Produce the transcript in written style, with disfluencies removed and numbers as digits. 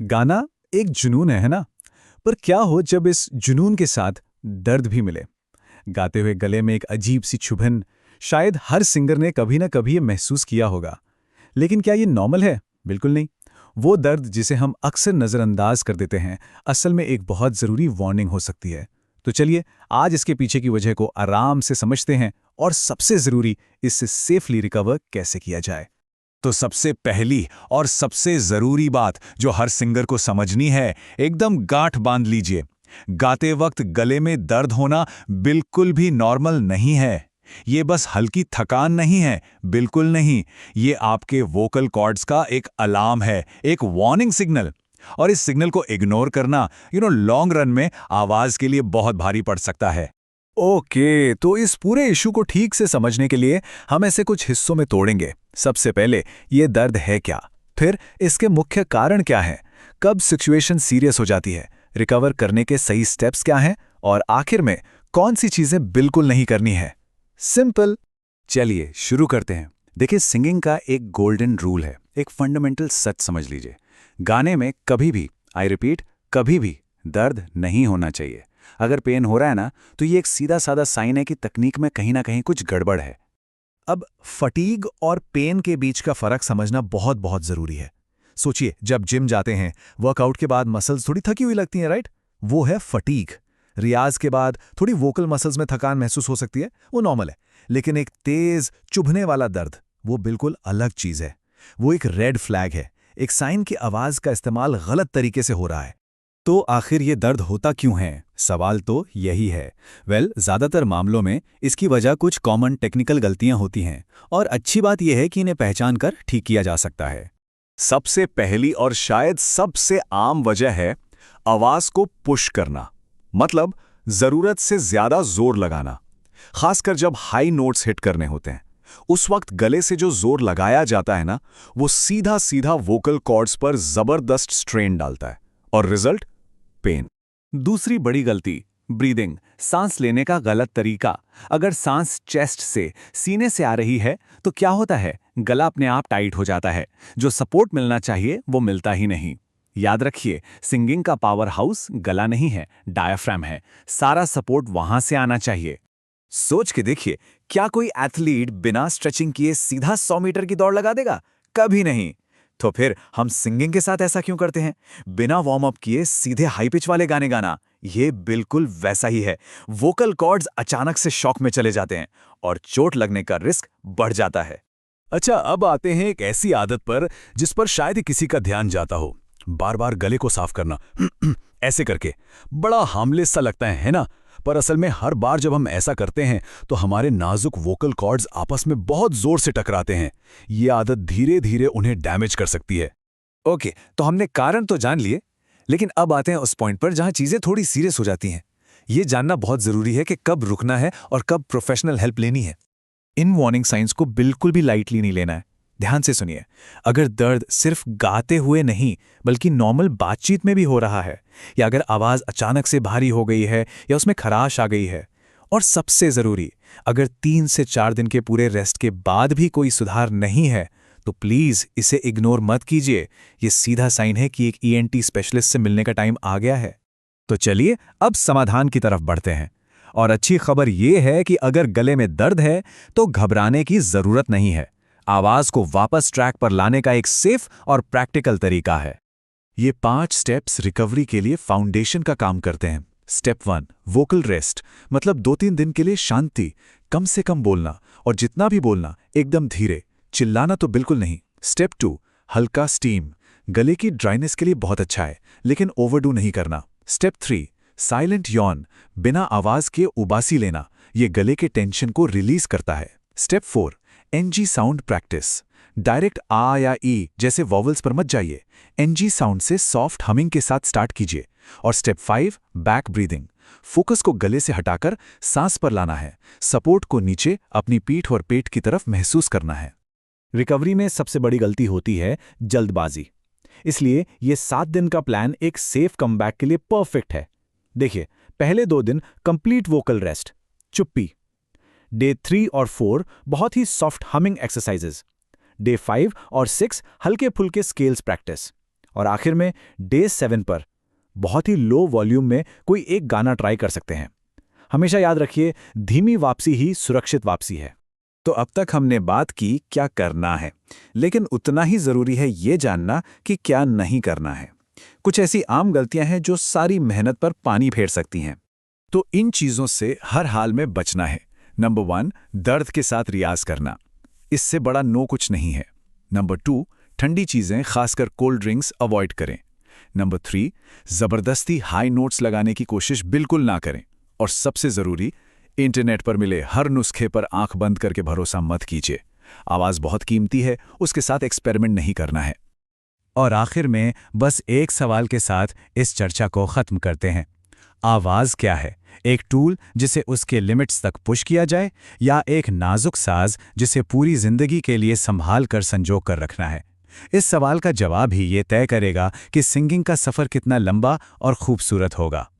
गाना एक जुनून है ना? पर क्या हो जब इस जुनून के साथ दर्द भी मिले? गाते हुए गले में एक अजीब सी चुभन। शायद हर सिंगर ने कभी ना कभी ये महसूस किया होगा। लेकिन क्या ये नॉर्मल है? बिल्कुल नहीं। वो दर्द जिसे हम अक्सर नज़रअंदाज कर देते हैं, असल में एक बहुत ज़रूरी वार्निंग हो सकती है। तो चलिए, आज इसके पीछे की वजह को आराम से समझते हैं और सबसे ज़रूरी, इससे सेफली रिकवर कैसे किया जाए। तो सबसे पहली और सबसे जरूरी बात जो हर सिंगर को समझनी है, एकदम गांठ बांध लीजिए। गाते वक्त गले में दर्द होना बिल्कुल भी नॉर्मल नहीं है। ये बस हल्की थकान नहीं है, बिल्कुल नहीं। ये आपके वोकल कॉर्ड्स का एक अलार्म है, एक वार्निंग सिग्नल। और इस सिग्नल को इग्नोर करना लॉन्ग रन में आवाज के लिए बहुत भारी पड़ सकता है। ओके, तो इस पूरे इशू को ठीक से समझने के लिए हम ऐसे कुछ हिस्सों में तोड़ेंगे। सबसे पहले, ये दर्द है क्या? फिर इसके मुख्य कारण क्या हैं? कब सिचुएशन सीरियस हो जाती है? रिकवर करने के सही स्टेप्स क्या हैं? और आखिर में कौन सी चीजें बिल्कुल नहीं करनी है? सिंपल। चलिए शुरू करते हैं। देखिए, सिंगिंग का एक गोल्डन रूल है, एक फंडामेंटल सच समझ लीजिए। गाने में कभी भी, आई रिपीट, कभी भी दर्द नहीं होना चाहिए। अगर पेन हो रहा है ना, तो ये एक सीधा साधा साइन है कि तकनीक में कहीं ना कहीं कुछ गड़बड़ है। अब फटीग और पेन के बीच का फर्क समझना बहुत बहुत जरूरी है। सोचिए, जब जिम जाते हैं, वर्कआउट के बाद मसल्स थोड़ी थकी हुई लगती हैं, राइट? वो है फटीग। रियाज के बाद थोड़ी वोकल मसल्स में थकान महसूस हो सकती है, वो नॉर्मल है। लेकिन एक तेज चुभने वाला दर्द, वो बिल्कुल अलग चीज है। वो एक रेड फ्लैग है, एक साइन की आवाज का इस्तेमाल गलत तरीके से हो रहा है। तो आखिर ये दर्द होता क्यों है? सवाल तो यही है। ज़्यादातर मामलों में इसकी वजह कुछ कॉमन टेक्निकल गलतियां होती हैं, और अच्छी बात यह है कि इन्हें पहचान कर ठीक किया जा सकता है। सबसे पहली और शायद सबसे आम वजह है आवाज को पुश करना, मतलब जरूरत से ज्यादा जोर लगाना। खासकर जब हाई नोट्स हिट करने होते हैं, उस वक्त गले से जो जोर लगाया जाता है ना, वो सीधा सीधा वोकल कॉर्ड्स पर जबरदस्त स्ट्रेन डालता है, और रिजल्ट पेन। दूसरी बड़ी गलती, ब्रीदिंग, सांस लेने का गलत तरीका। अगर सांस चेस्ट से, सीने से आ रही है, तो क्या होता है? गला अपने आप टाइट हो जाता है। जो सपोर्ट मिलना चाहिए वो मिलता ही नहीं। याद रखिए, सिंगिंग का पावर हाउस गला नहीं है, डायफ्राम है। सारा सपोर्ट वहां से आना चाहिए। सोच के देखिए, क्या कोई एथलीट बिना स्ट्रेचिंग किए सीधा 100 मीटर की दौड़ लगा देगा? कभी नहीं। तो फिर हम सिंगिंग के साथ ऐसा क्यों करते हैं? बिना वार्म अप किए सीधे हाई पिच वाले गाने गाना, ये बिल्कुल वैसा ही है। वोकल कॉर्ड्स अचानक से शॉक में चले जाते हैं और चोट लगने का रिस्क बढ़ जाता है। अच्छा, अब आते हैं एक ऐसी आदत पर जिस पर शायद ही किसी का ध्यान जाता हो। बार बार गले को साफ करना ऐसे करके बड़ा हार्मलेस सा लगता है ना? पर असल में हर बार जब हम ऐसा करते हैं तो हमारे नाजुक वोकल कॉर्ड्स आपस में बहुत जोर से टकराते हैं। ये आदत धीरे धीरे उन्हें डैमेज कर सकती है। ओके, तो हमने कारण तो जान लिए, लेकिन अब आते हैं उस पॉइंट पर जहां चीजें थोड़ी सीरियस हो जाती हैं। ये जानना बहुत जरूरी है कि कब रुकना है और कब प्रोफेशनल हेल्प लेनी है। इन वार्निंग साइंस को बिल्कुल भी लाइटली नहीं लेना है। ध्यान से सुनिए। अगर दर्द सिर्फ गाते हुए नहीं, बल्कि नॉर्मल बातचीत में भी हो रहा है, या अगर आवाज अचानक से भारी हो गई है या उसमें खराश आ गई है, और सबसे जरूरी, अगर 3 से 4 दिन के पूरे रेस्ट के बाद भी कोई सुधार नहीं है, तो प्लीज इसे इग्नोर मत कीजिए। ये सीधा साइन है कि एक ईएनटी स्पेशलिस्ट से मिलने का टाइम आ गया है। तो चलिए, अब समाधान की तरफ बढ़ते हैं। और अच्छी खबर यह है कि अगर गले में दर्द है तो घबराने की जरूरत नहीं है। आवाज को वापस ट्रैक पर लाने का एक सेफ और प्रैक्टिकल तरीका है। ये 5 स्टेप्स रिकवरी के लिए फाउंडेशन का काम करते हैं। स्टेप 1, वोकल रेस्ट, मतलब 2-3 दिन के लिए शांति, कम से कम बोलना, और जितना भी बोलना एकदम धीरे, चिल्लाना तो बिल्कुल नहीं। स्टेप 2, हल्का स्टीम, गले की ड्राइनेस के लिए बहुत अच्छा है, लेकिन ओवरडू नहीं करना। स्टेप 3, साइलेंट यॉन, बिना आवाज के उबासी लेना, ये गले के टेंशन को रिलीज करता है। Step 4, NG sound practice, direct आ या ई जैसे वॉवल्स पर मत जाइए, एनजी साउंड से सॉफ्ट हमिंग के साथ स्टार्ट कीजिए। और स्टेप 5, बैक ब्रीदिंग, फोकस को गले से हटाकर सांस पर लाना है, सपोर्ट को नीचे अपनी पीठ और पेट की तरफ महसूस करना है। रिकवरी में सबसे बड़ी गलती होती है जल्दबाजी। इसलिए ये 7 दिन का प्लान एक सेफ कमबैक के लिए परफेक्ट है। देखिए, पहले 2 दिन कंप्लीट वोकल रेस्ट, चुप्पी। डे 3 और 4 बहुत ही सॉफ्ट हमिंग एक्सरसाइजेज। डे 5 और 6 हल्के फुल्के स्केल्स प्रैक्टिस। और आखिर में डे 7 पर बहुत ही लो वॉल्यूम में कोई एक गाना ट्राई कर सकते हैं। हमेशा याद रखिए, धीमी वापसी ही सुरक्षित वापसी है। तो अब तक हमने बात की क्या करना है, लेकिन उतना ही जरूरी है ये जानना कि क्या नहीं करना है। कुछ ऐसी आम गलतियां हैं जो सारी मेहनत पर पानी फेर सकती हैं। तो इन चीजों से हर हाल में बचना है। नंबर 1, दर्द के साथ रियाज करना। इससे बड़ा नो कुछ नहीं है। नंबर 2, ठंडी चीजें खासकर कोल्ड ड्रिंक्स अवॉइड करें। नंबर 3, जबरदस्ती हाई नोट्स लगाने की कोशिश बिल्कुल ना करें। और सबसे जरूरी, इंटरनेट पर मिले हर नुस्खे पर आंख बंद करके भरोसा मत कीजिए। आवाज बहुत कीमती है, उसके साथ एक्सपेरिमेंट नहीं करना है। और आखिर में बस एक सवाल के साथ इस चर्चा को खत्म करते हैं। आवाज क्या है? एक टूल जिसे उसके लिमिट्स तक पुश किया जाए, या एक नाजुक साज जिसे पूरी जिंदगी के लिए संभाल कर संजो कर रखना है? इस सवाल का जवाब ही ये तय करेगा कि सिंगिंग का सफर कितना लंबा और खूबसूरत होगा।